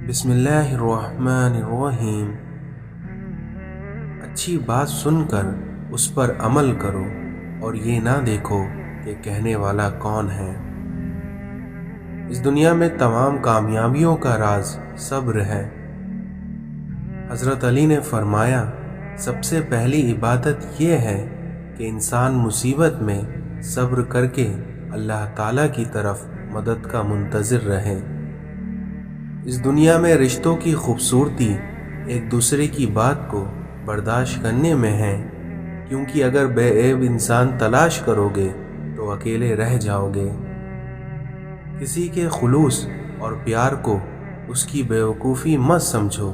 بسم اللہ الرحمن الرحیم۔ اچھی بات سن کر اس پر عمل کرو اور یہ نہ دیکھو کہ کہنے والا کون ہے۔ اس دنیا میں تمام کامیابیوں کا راز صبر ہے۔ حضرت علی نے فرمایا، سب سے پہلی عبادت یہ ہے کہ انسان مصیبت میں صبر کر کے اللہ تعالیٰ کی طرف مدد کا منتظر رہے۔ اس دنیا میں رشتوں کی خوبصورتی ایک دوسرے کی بات کو برداشت کرنے میں ہے، کیونکہ اگر بے عیب انسان تلاش کرو گے تو اکیلے رہ جاؤ گے۔ کسی کے خلوص اور پیار کو اس کی بیوقوفی مت سمجھو،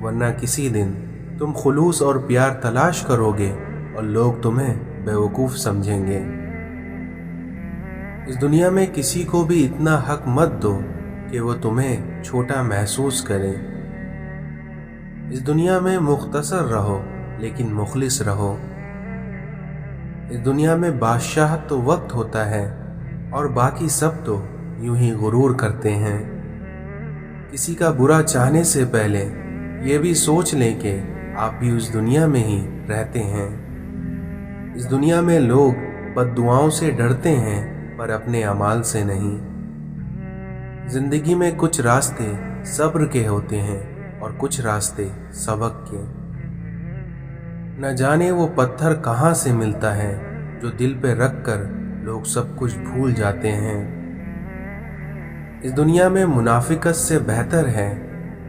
ورنہ کسی دن تم خلوص اور پیار تلاش کرو گے اور لوگ تمہیں بیوقوف سمجھیں گے۔ اس دنیا میں کسی کو بھی اتنا حق مت دو کہ وہ تمہیں چھوٹا محسوس کرے۔ اس دنیا میں مختصر رہو لیکن مخلص رہو۔ اس دنیا میں بادشاہ تو وقت ہوتا ہے اور باقی سب تو یوں ہی غرور کرتے ہیں۔ کسی کا برا چاہنے سے پہلے یہ بھی سوچ لیں کہ آپ بھی اس دنیا میں ہی رہتے ہیں۔ اس دنیا میں لوگ بد دعاؤں سے ڈرتے ہیں پر اپنے اعمال سے نہیں۔ زندگی میں کچھ راستے صبر کے ہوتے ہیں اور کچھ راستے سبق کے۔ نہ جانے وہ پتھر کہاں سے ملتا ہے جو دل پہ رکھ کر لوگ سب کچھ بھول جاتے ہیں۔ اس دنیا میں منافقت سے بہتر ہے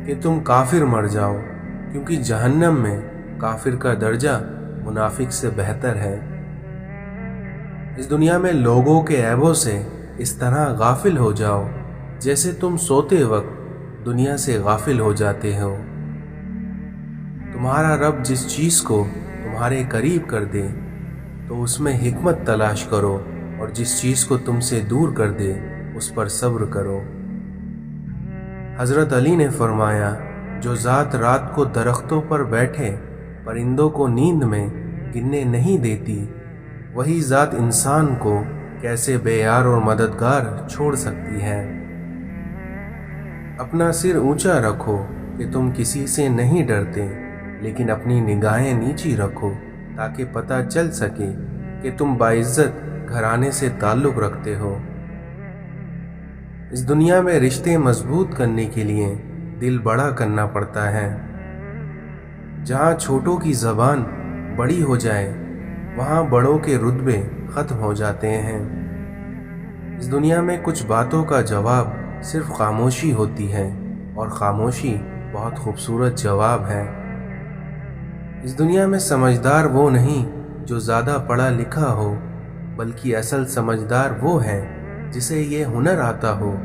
کہ تم کافر مر جاؤ، کیونکہ جہنم میں کافر کا درجہ منافق سے بہتر ہے۔ اس دنیا میں لوگوں کے عیبوں سے اس طرح غافل ہو جاؤ جیسے تم سوتے وقت دنیا سے غافل ہو جاتے ہو۔ تمہارا رب جس چیز کو تمہارے قریب کر دے تو اس میں حکمت تلاش کرو، اور جس چیز کو تم سے دور کر دے اس پر صبر کرو۔ حضرت علی نے فرمایا، جو ذات رات کو درختوں پر بیٹھے پرندوں کو نیند میں گننے نہیں دیتی، وہی ذات انسان کو کیسے بے یار اور مددگار چھوڑ سکتی ہے۔ اپنا سر اونچا رکھو کہ تم کسی سے نہیں ڈرتے، لیکن اپنی نگاہیں نیچی رکھو تاکہ پتہ چل سکے کہ تم باعزت گھرانے سے تعلق رکھتے ہو۔ اس دنیا میں رشتے مضبوط کرنے کے لیے دل بڑا کرنا پڑتا ہے۔ جہاں چھوٹوں کی زبان بڑی ہو جائے وہاں بڑوں کے رتبے ختم ہو جاتے ہیں۔ اس دنیا میں کچھ باتوں کا جواب صرف خاموشی ہوتی ہے، اور خاموشی بہت خوبصورت جواب ہے۔ اس دنیا میں سمجھدار وہ نہیں جو زیادہ پڑھا لکھا ہو، بلکہ اصل سمجھدار وہ ہے جسے یہ ہنر آتا ہو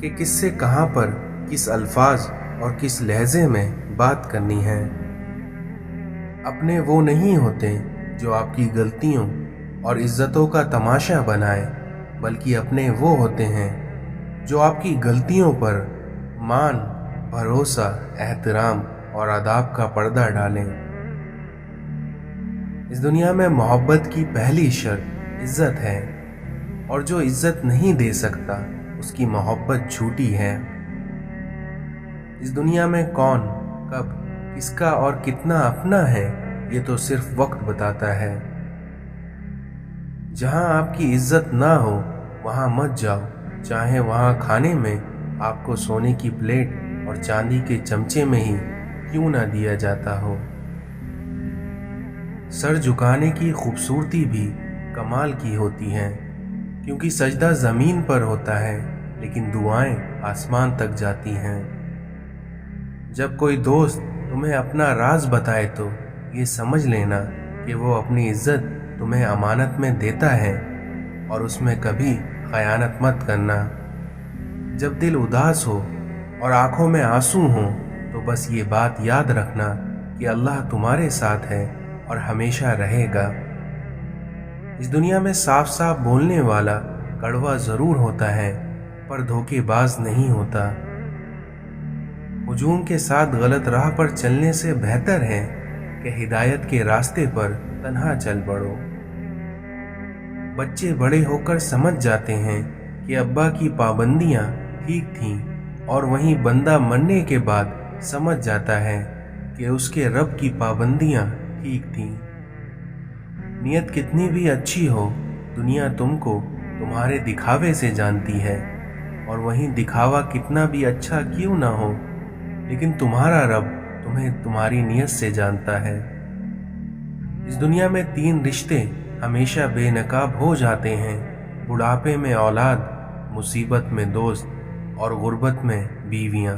کہ کس سے کہاں پر کس الفاظ اور کس لہجے میں بات کرنی ہے۔ اپنے وہ نہیں ہوتے جو آپ کی غلطیوں اور عزتوں کا تماشا بنائے، بلکہ اپنے وہ ہوتے ہیں جو آپ کی غلطیوں پر مان، بھروسہ، احترام اور آداب کا پردہ ڈالیں۔ اس دنیا میں محبت کی پہلی شرط عزت ہے، اور جو عزت نہیں دے سکتا اس کی محبت جھوٹی ہے۔ اس دنیا میں کون، کب، کس کا اور کتنا اپنا ہے یہ تو صرف وقت بتاتا ہے۔ جہاں آپ کی عزت نہ ہو وہاں مت جاؤ، چاہے وہاں کھانے میں آپ کو سونے کی پلیٹ اور چاندی کے چمچے میں ہی کیوں نہ دیا جاتا ہو۔ سر جھکانے کی خوبصورتی بھی کمال کی ہوتی ہے، کیونکہ سجدہ زمین پر ہوتا ہے لیکن دعائیں آسمان تک جاتی ہیں۔ جب کوئی دوست تمہیں اپنا راز بتائے تو یہ سمجھ لینا کہ وہ اپنی عزت تمہیں امانت میں دیتا ہے، اور اس میں کبھی خیانت مت کرنا۔ جب دل اداس ہو اور آنکھوں میں آنسو ہوں تو بس یہ بات یاد رکھنا کہ اللہ تمہارے ساتھ ہے اور ہمیشہ رہے گا۔ اس دنیا میں صاف صاف بولنے والا کڑوا ضرور ہوتا ہے پر دھوکے باز نہیں ہوتا۔ ہجوم کے ساتھ غلط راہ پر چلنے سے بہتر ہے کہ ہدایت کے راستے پر تنہا چل پڑو۔ بچے بڑے ہو کر سمجھ جاتے ہیں کہ ابا کی پابندیاں ٹھیک تھیں और वहीं बंदा मरने के बाद समझ जाता है कि उसके रब की पाबंदियां ठीक थीं। नीयत कितनी भी अच्छी हो, दुनिया तुमको तुम्हारे दिखावे से जानती है, और वहीं दिखावा कितना भी अच्छा क्यों ना हो, लेकिन तुम्हारा रब तुम्हें तुम्हारी नीयत से जानता है। इस दुनिया में 3 रिश्ते हमेशा बेनकाब हो जाते हैं: बुढ़ापे में औलाद, मुसीबत में दोस्त और गुर्बत में बीवियां।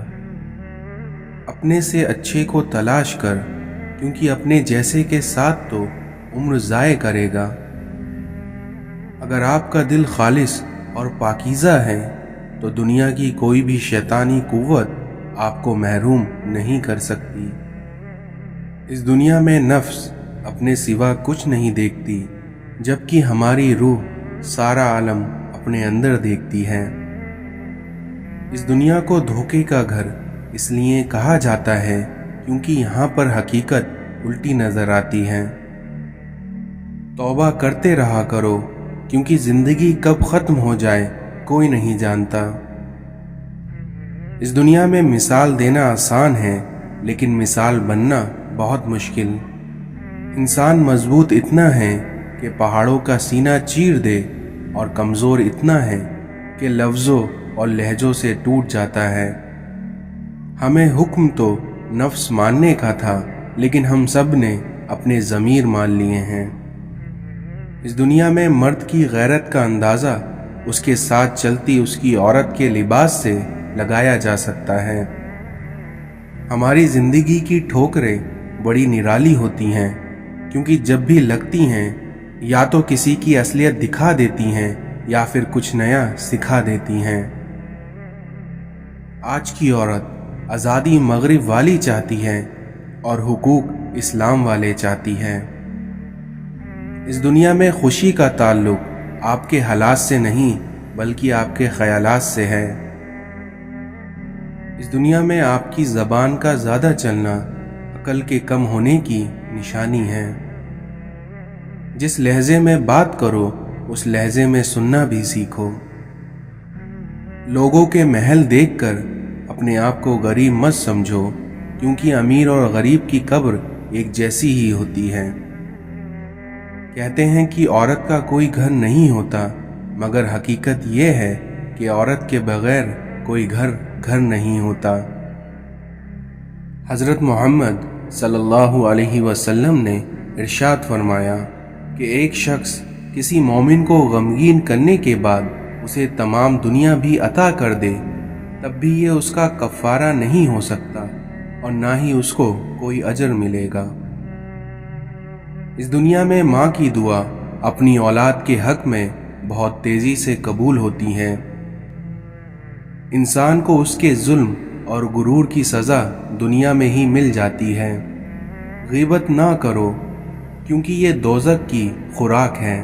अपने से अच्छे को तलाश कर, क्योंकि अपने जैसे के साथ तो उम्र ज़ाय करेगा। अगर आपका दिल खालिस और पाकीज़ा है तो दुनिया की कोई भी शैतानी कुव्वत आपको महरूम नहीं कर सकती। इस दुनिया में नफ्स अपने सिवा कुछ नहीं देखती, जबकि हमारी रूह सारा आलम अपने अंदर देखती है। इस दुनिया को धोखे का घर इसलिए कहा जाता है क्योंकि यहाँ पर हकीकत उल्टी नजर आती है। तौबा करते रहा करो, क्योंकि जिंदगी कब खत्म हो जाए कोई नहीं जानता। इस दुनिया में मिसाल देना आसान है, लेकिन मिसाल बनना बहुत मुश्किल। इंसान मजबूत इतना है कि पहाड़ों का सीना चीर दे, और कमज़ोर इतना है कि लफ्ज़ों और लहजों से टूट जाता है। हमें हुक्म तो नफ्स मानने का था, लेकिन हम सब ने अपने ज़मीर मान लिए हैं। इस दुनिया में मर्द की गैरत का अंदाज़ा उसके साथ चलती उसकी औरत के लिबास से लगाया जा सकता है। हमारी ज़िंदगी की ठोकरें बड़ी निराली होती हैं, क्योंकि जब भी लगती हैं या तो किसी की असलियत दिखा देती हैं या फिर कुछ नया सिखा देती हैं। आज की औरत आज़ादी मगरिब वाली चाहती है और हुकूक इस्लाम वाले चाहती है। इस दुनिया में खुशी का ताल्लुक आपके हालात से नहीं, बल्कि आपके ख्यालात से है। इस दुनिया में आपकी ज़बान का ज़्यादा चलना अकल के कम होने की निशानी है। जिस लहजे में बात करो, उस लहजे में सुनना भी सीखो। लोगों के महल देखकर अपने आप को गरीब मत समझो, क्योंकि अमीर और गरीब की कब्र एक जैसी ही होती है। कहते हैं कि औरत का कोई घर नहीं होता, मगर हकीकत यह है कि औरत के बगैर कोई घर नहीं होता। हज़रत मोहम्मद सल्लल्लाहु अलैहि वसल्लम ने इरशाद फरमाया कि एक शख्स किसी मोमिन को गमगीन करने के बाद उसे तमाम दुनिया भी अता कर दे, तब भी ये उसका कफ़ारा नहीं हो सकता और ना ही उसको कोई अजर मिलेगा। इस दुनिया में माँ की दुआ अपनी औलाद के हक में बहुत तेज़ी से कबूल होती है। इंसान को उसके जुल्म और गुरूर की सज़ा दुनिया में ही मिल जाती है। गीबत ना करो, क्योंकि ये दोज़ख की खुराक है।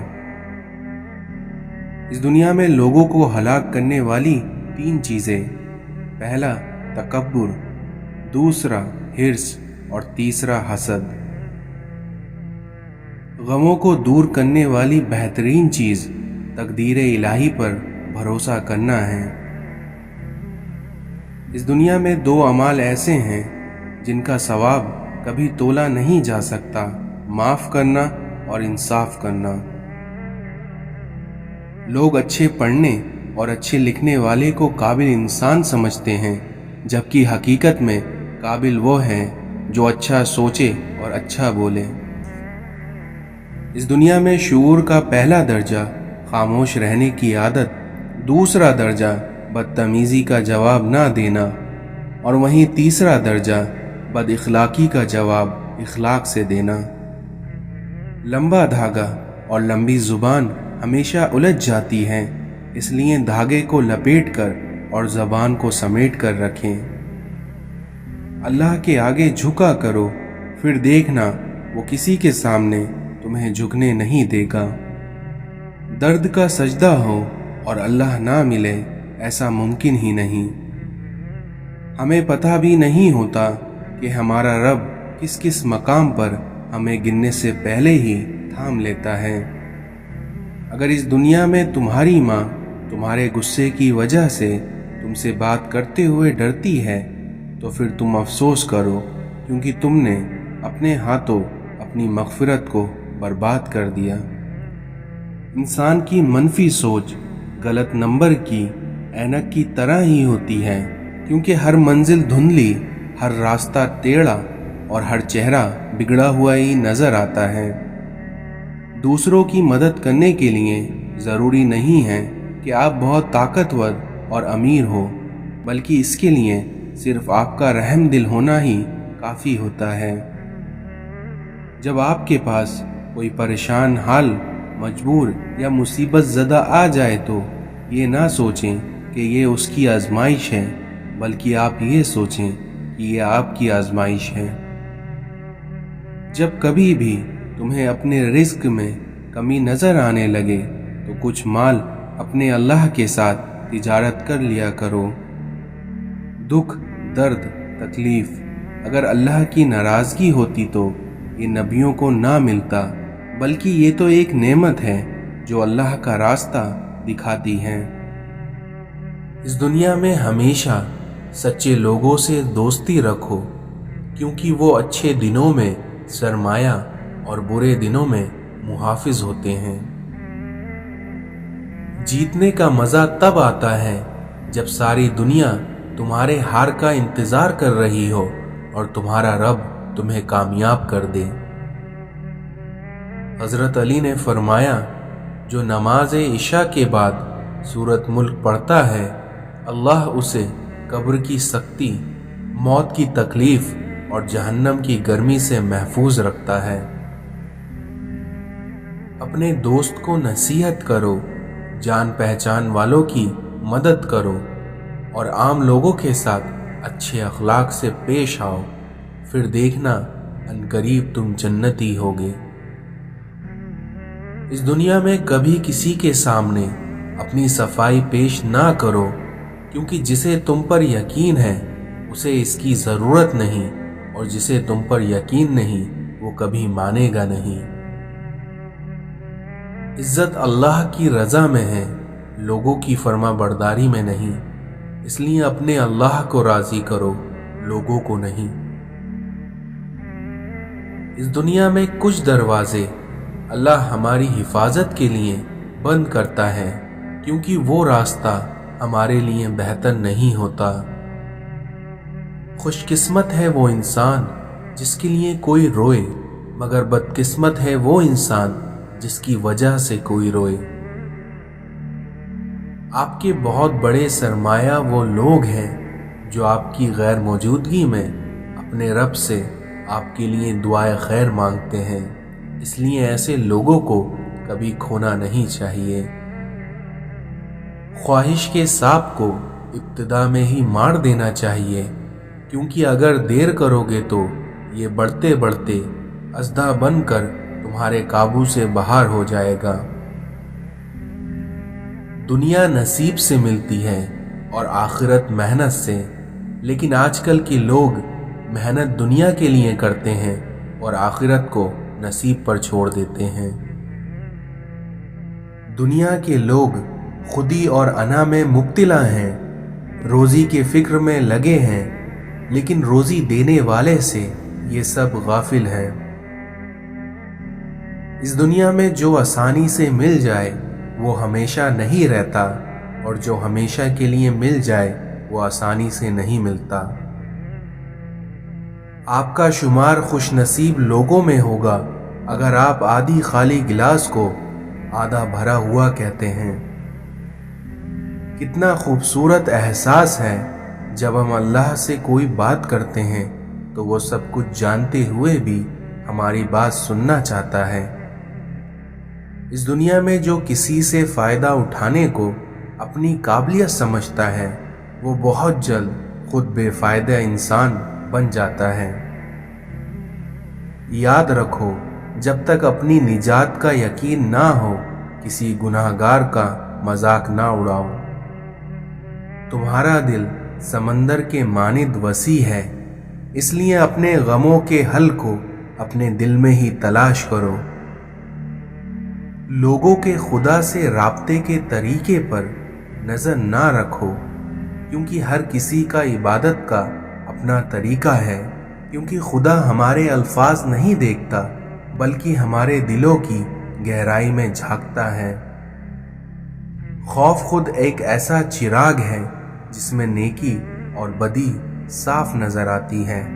इस दुनिया में लोगों को हलाक करने वाली 3 चीज़ें: पहला तकब्बुर, दूसरा हिर्स और तीसरा हसद। गमों को दूर करने वाली बेहतरीन चीज़ तकदीर इलाही पर भरोसा करना है। इस दुनिया में 2 अमाल ऐसे हैं जिनका सवाब कभी तोला नहीं जा सकता: माफ़ करना और इंसाफ करना। लोग अच्छे पढ़ने और अच्छे लिखने वाले को काबिल इंसान समझते हैं, जबकि हकीकत में काबिल वो है जो अच्छा सोचे और अच्छा बोले। इस दुनिया में शऊर का पहला दर्जा खामोश रहने की आदत, दूसरा दर्जा बदतमीज़ी का जवाब ना देना, और वहीं तीसरा दर्जा बदइखलाकी का जवाब इखलाक से देना। लंबा धागा और लंबी ज़ुबान हमेशा उलझ जाती हैं, इसलिए धागे को लपेट कर और ज़बान को समेट कर रखें। अल्लाह के आगे झुका करो, फिर देखना वो किसी के सामने तुम्हें झुकने नहीं देगा। दर्द का सजदा हो और अल्लाह ना मिले, ऐसा मुमकिन ही नहीं। हमें पता भी नहीं होता कि हमारा रब किस किस मकाम पर हमें गिनने से पहले ही थाम लेता है। अगर इस दुनिया में तुम्हारी माँ तुम्हारे गुस्से की वजह से तुमसे बात करते हुए डरती है तो फिर तुम अफसोस करो, क्योंकि तुमने अपने हाथों अपनी मग़फ़िरत को बर्बाद कर दिया। इंसान की मनफी सोच गलत नंबर की ऐनक की तरह ही होती है, क्योंकि हर मंजिल धुंधली, हर रास्ता टेढ़ा और हर चेहरा बिगड़ा हुआ ही नज़र आता है। दूसरों की मदद करने के लिए ज़रूरी नहीं है कि आप बहुत ताकतवर और अमीर हो, बल्कि इसके लिए सिर्फ आपका रहम दिल होना ही काफ़ी होता है। जब आपके पास कोई परेशान हाल, मजबूर या मुसीबत ज़दा आ जाए तो ये ना सोचें कि ये उसकी आजमाइश है, बल्कि आप ये सोचें कि ये आपकी आजमाइश है। जब कभी भी तुम्हें अपने रिज़्क में कमी नज़र आने लगे तो कुछ माल अपने अल्लाह के साथ तिजारत कर लिया करो। दुख, दर्द, तकलीफ़ अगर अल्लाह की नाराज़गी होती तो ये नबियों को ना मिलता, बल्कि ये तो एक नेमत है जो अल्लाह का रास्ता दिखाती है। इस दुनिया में हमेशा सच्चे लोगों से दोस्ती रखो, क्योंकि वो अच्छे दिनों में सरमाया और बुरे दिनों में मुहाफिज होते हैं। जीतने का मज़ा तब आता है जब सारी दुनिया तुम्हारे हार का इंतज़ार कर रही हो और तुम्हारा रब तुम्हें कामयाब कर दे। हज़रत अली ने फरमाया, जो नमाज इशा के बाद सूरत मुल्क पढ़ता है, अल्लाह उसे कब्र की सख्ती, मौत की तकलीफ़ और जहन्नम की गर्मी से महफूज रखता है। अपने दोस्त को नसीहत करो, जान पहचान वालों की मदद करो और आम लोगों के साथ अच्छे अखलाक से पेश आओ, फिर देखना अनकरीब तुम जन्नती होगे। इस दुनिया में कभी किसी के सामने अपनी सफाई पेश ना करो, क्योंकि जिसे तुम पर यकीन है उसे इसकी ज़रूरत नहीं, और जिसे तुम पर यकीन नहीं वो कभी मानेगा नहीं। इज्जत अल्लाह की रज़ा में है, लोगों की फर्मा बरदारी में नहीं। इसलिए अपने अल्लाह को राज़ी करो, लोगों को नहीं। इस दुनिया में कुछ दरवाजे अल्लाह हमारी हिफाजत के लिए बंद करता है, क्योंकि वो रास्ता हमारे लिए बेहतर नहीं होता। खुशकिस्मत है वो इंसान जिसके लिए कोई रोए, मगर बदकिस्मत है वो इंसान जिसकी वजह से कोई रोए। आपके बहुत बड़े सरमाया वो लोग हैं जो आपकी गैर मौजूदगी में अपने रब से आपके लिए दुआए खैर मांगते हैं। इसलिए ऐसे लोगों को कभी खोना नहीं चाहिए। ख्वाहिश के सांप को इब्तिदा में ही मार देना चाहिए, क्योंकि अगर देर करोगे तो ये बढ़ते बढ़ते अज़दा बनकर तुम्हारे काबू से बाहर हो जाएगा। दुनिया नसीब से मिलती है और आखिरत मेहनत से, लेकिन आजकल के लोग मेहनत दुनिया के लिए करते हैं और आखिरत को नसीब पर छोड़ देते हैं। दुनिया के लोग खुदी और अना में मुब्तिला हैं, रोज़ी के फिक्र में लगे हैं, लेकिन रोज़ी देने वाले से ये सब गाफिल हैं। इस दुनिया में जो आसानी से मिल जाए वो हमेशा नहीं रहता, और जो हमेशा के लिए मिल जाए वो आसानी से नहीं मिलता। आपका शुमार खुशनसीब लोगों में होगा अगर आप आधी खाली गिलास को आधा भरा हुआ कहते हैं। कितना खूबसूरत एहसास है जब हम अल्लाह से कोई बात करते हैं तो वो सब कुछ जानते हुए भी हमारी बात सुनना चाहता है। इस दुनिया में जो किसी से फ़ायदा उठाने को अपनी काबिलियत समझता है वो बहुत जल्द खुद बेफ़ायदा इंसान बन जाता है। याद रखो, जब तक अपनी निजात का यकीन ना हो किसी गुनाहगार का मजाक ना उड़ाओ। तुम्हारा दिल समंदर के मानिंद वसी है, इसलिए अपने गमों के हल को अपने दिल में ही तलाश करो। लोगों के खुदा से राब्ते के तरीके पर नज़र ना रखो, کیونکہ ہر کسی کا عبادت کا اپنا طریقہ ہے، کیونکہ خدا ہمارے الفاظ نہیں دیکھتا بلکہ ہمارے دلوں کی گہرائی میں جھانکتا ہے۔ خوف خود ایک ایسا چراغ ہے جس میں نیکی اور بدی صاف نظر آتی ہے۔